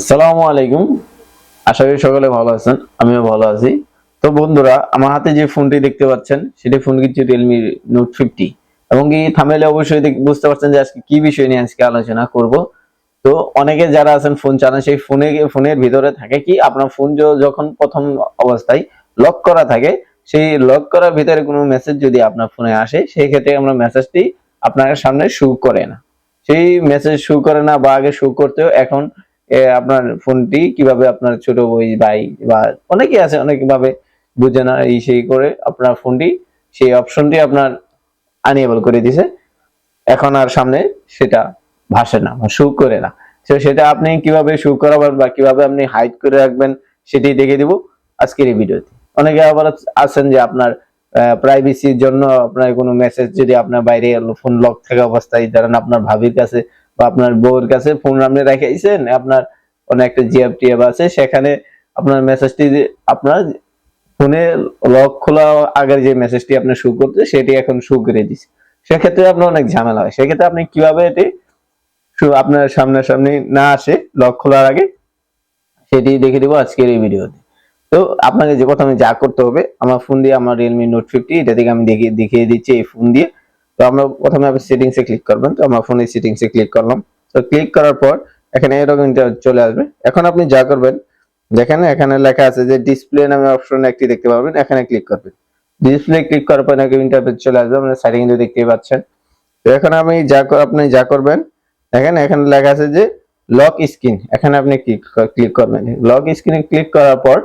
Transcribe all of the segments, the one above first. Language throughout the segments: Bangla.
আসসালামু আলাইকুম। আশা করি সকলে ভালো আছেন, আমিও ভালো আছি। তো বন্ধুরা, আমার হাতে যে ফোনটি দেখতে পাচ্ছেন সেটি ফোন কিন্তু Realme Note 50 এবং কি থাম্বনেলে অবশ্যই বুঝতে পারছেন যে আজকে কি বিষয় নিয়ে আজকে আলোচনা করব। তো অনেকে যারা আছেন ফোন চালান সেই ফোনের ভিতরে থাকে কি আপনার ফোন যখন প্রথম অবস্থায় লক করা থাকে, সেই লক করার ভিতরে কোনো মেসেজ যদি আপনার ফোনে আসে সেই ক্ষেত্রে আমরা মেসেজটি আপনার সামনে শো করে না। সেই মেসেজ শো করে না বা আগে শো করতেও এখন আপনার ফোনটি কিভাবে আপনার ছোট ভাই বা অনেকে আছে অনেক ভাবে বুঝে না এই সেই করে আপনার ফোনটি সেই অপশনটি আপনার আনএবল করে দিছে। এখন আর সামনে সেটা ভাসে না বা শো করে না। তো সেটা আপনি কিভাবে শো করাবেন বা কিভাবে আপনি হাইড করে রাখবেন সেটি দেখিয়ে দিব আজকের এই ভিডিওতে। অনেকে আবার আছেন যে আপনার প্রাইভেসির জন্য আপনার কোনো মেসেজ যদি আপনার বাইরে ফোন লক থাকা অবস্থায় ধরেন আপনার ভাবির কাছে বা আপনার বউয়ের কাছে ফোন আপনি রেখেছেন, আপনার অনেক একটা জিএফ টিএফ আছে সেখানে আপনার মেসেজটি আপনার ফোনে লক খোলা আগের যে মেসেজটি আপনি শো করতে সেটি এখন শো করে দিচ্ছে। সেক্ষেত্রে আপনার অনেক ঝামেলা হয়। সেক্ষেত্রে আপনি কিভাবে এটি আপনার সামনাসামনি না আসে লক খোলার আগে সেটি দেখে দিব আজকের এই ভিডিওতে। তো আপনাকে যে প্রথমে যা করতে হবে, আমার ফোন দিয়ে আমার Realme Note 50 এটা থেকে আমি দেখিয়ে দিচ্ছি এই ফোন দিয়ে। তো আমরা প্রথমে আপনি সেটিংসে ক্লিক করবেন। তো আমার ফোনের সেটিংসে ক্লিক করলাম। তো ক্লিক করার পর এখানে এরকম চলে আসবে। এখন আপনি যা করবেন, দেখেন এখানে লেখা আছে যে ডিসপ্লে নামে অপশন একটি দেখতে পাবেন, এখানে ক্লিক করবেন। ডিসপ্লে ক্লিক করার পর নাকি ইন্টারফেস চলে আসবে, আপনারা সেটিং কিন্তু দেখতেই পাচ্ছেন। তো এখন আপনি যা করবেন, দেখেন এখানে লেখা আছে যে লক স্ক্রিন, এখানে আপনি ক্লিক করবেন। লক স্ক্রিনে ক্লিক করার পর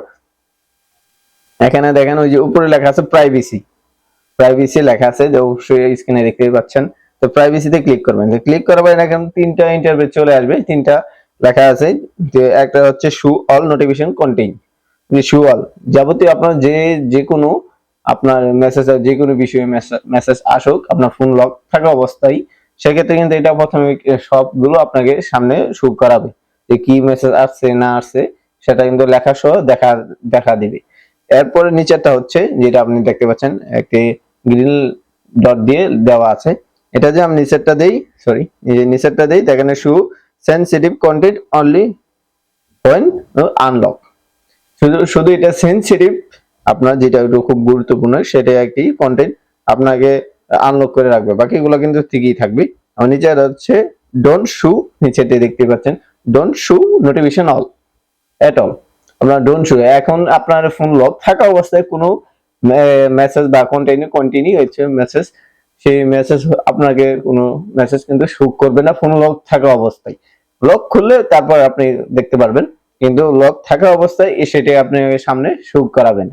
এখানে দেখেন ওই যে উপরে লেখা আছে প্রাইভেসি, প্রাইভেসি লেখা আছে যে অবশ্যই স্ক্রিনে দেখতেই পাচ্ছেন। তো প্রাইভেসিতে ক্লিক করবেন। ক্লিক করার পর এখন তিনটা ইন্টারফেস চলে আসবে, তিনটা লেখা আছে যে একটা হচ্ছে show all notification contain, show all যাবতীয় আপনার যে কোনো আপনার মেসেজ যে কোনো বিষয়ে মেসেজ আসুক আপনার ফোন লক থাকা অবস্থায়, সেক্ষেত্রে কিন্তু এটা প্রথমে সবগুলো আপনাকে সামনে শো করাবে যে কি মেসেজ আসছে না আসছে সেটা কিন্তু লেখা সহ দেখা দিবে। এরপরে নিচেরটা হচ্ছে যেটা আপনি দেখতে পাচ্ছেন একটি গ্রিন ডট দিয়ে দেওয়া আছে, এটা যে আমি নিচেরটা দেই, সরি নিচেরটা দেই, দেখেন show sensitive content only when unlock. শুধু এটা সেনসিটিভ, আপনার যেটা একটু খুব গুরুত্বপূর্ণ সেটা একটি কন্টেন্ট আপনাকে আনলক করে রাখবে, বাকিগুলো কিন্তু ঠিকই থাকবে। আর নিচে হচ্ছে ডোন্ট শো, নিচেতে দেখতে পাচ্ছেন don't show notification all at all. আপনার ডোন্ট শো, এখন আপনার ফোন লক থাকা অবস্থায় কোনো মেসেজ বা কন্টিনিউ হচ্ছে মেসেজ, সেই মেসেজ আপনাকে কোনো মেসেজ কিন্তু শো করবে না ফোন লক থাকা অবস্থায়। লক খুললে তারপর আপনি দেখতে পারবেন, কিন্তু লক থাকা অবস্থায় সেটা আপনি সামনে শো করাবেন।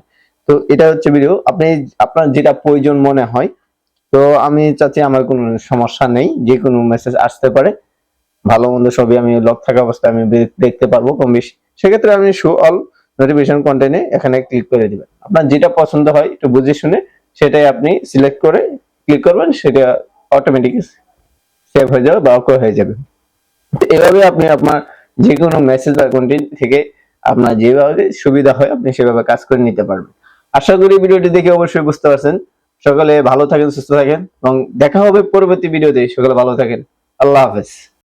তো এটা হচ্ছে ভিডিও, আপনি আপনার যেটা প্রয়োজন মনে হয়। তো আমি চাচ্ছি আমার কোনো সমস্যা নেই, যে কোনো মেসেজ আসতে পারে, ভালো মন্দ সবই আমি লক থাকা অবস্থায় আমি দেখতে পারবো কম বেশি। সেক্ষেত্রে আপনি শো অল নোটিফিকেশন কন্টেন্টে এখানে ক্লিক করে দিবেন। আপনার যেটা পছন্দ হয় একটু বুঝে শুনে সেটাই আপনি সিলেক্ট করে ক্লিক করবেন, সেটা অটোমেটিক সেভ হয়ে যাবে বা ওকে হয়ে যাবে। এভাবে আপনি আপনার যে কোনো মেসেজ বা কন্টেন্ট থেকে আপনার যেভাবে সুবিধা হয় আপনি সেভাবে কাজ করে নিতে পারবেন। আশা করি ভিডিওটি দেখে অবশ্যই বুঝতে পারছেন। সকলে ভালো থাকেন, সুস্থ থাকেন এবং দেখা হবে পরবর্তী ভিডিওতে। সকলে ভালো থাকেন। আল্লাহ হাফেজ।